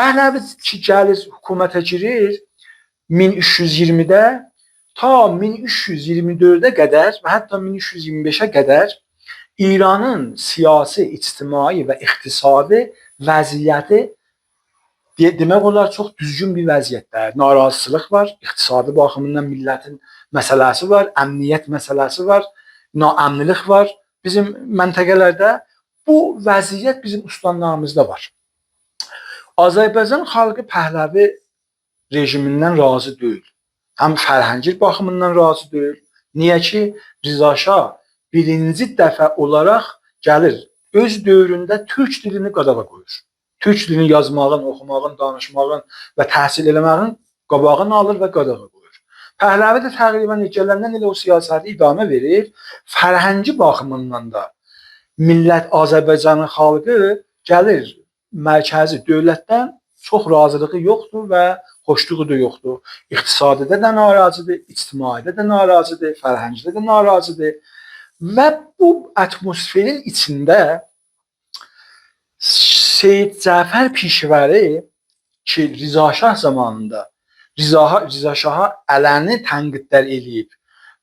Pəhləvi ki, gəlir hökumətə girir 1320-də ta 1324-ə qədər və hətta 1325-ə qədər İranın siyasi, ictimai və iqtisadi vəziyyəti demək olar çox düzgün bir vəziyyətdə. Narazılıq var, iqtisadi baxımından millətin məsələsi var, əmniyyət məsələsi var, naəmnilik var. Bizim məntəqələrdə bu vəziyyət bizim ustalarımızda var. Azərbaycan xalqı Pəhləvi rejimindən razı deyil. Həm fərhəngi baxımından razı deyil. Niyə ki, Rza Şah birinci dəfə olaraq gəlir, öz dövründə türk dilini qadağa qoyur. Türk dilini yazmağın, oxumağın, danışmağın və təhsil eləməyin qabağını alır və qadağa qoyur. Pəhləvi də təqribən gələndən elə o siyasəti idamə verir. Fərhəngi baxımından da millət Azərbaycanın xalqı gəlir mərkəzi dövlətdən çox razılığı yoxdur və xoşluğu da yoxdur. İqtisadidə də narazıdır, ictimaidə də narazıdır, fərhəngdə də narazıdır. Və bu atmosferin içində Seyid Cəfər Pişəvəri ki, Rza Şah zamanında Rza Şaha ələni tənqidlər eləyib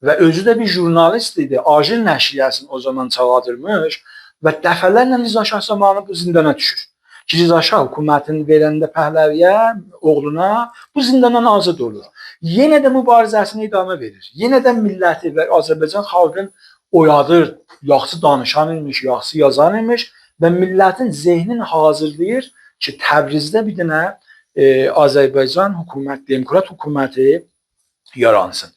və özü də bir jurnalist idi, Ajin nəşriyyəsini o zaman çağırdırmış və dəfələrlə Rza Şah zamanı bu zindana düşür. Ki, Rza Şah hökumətini verəndə Pəhləviyə, oğluna bu zindandan azad olur. Yenə də mübarizəsini idamə verir. Yenə də milləti və Azərbaycan xalqın oyadır, yaxşı danışan imiş, yaxşı yazan imiş və millətin zehnini hazırlayır ki, Təbrizdə bir dənə Azərbaycan hökumət, demokrat hökuməti yaransın.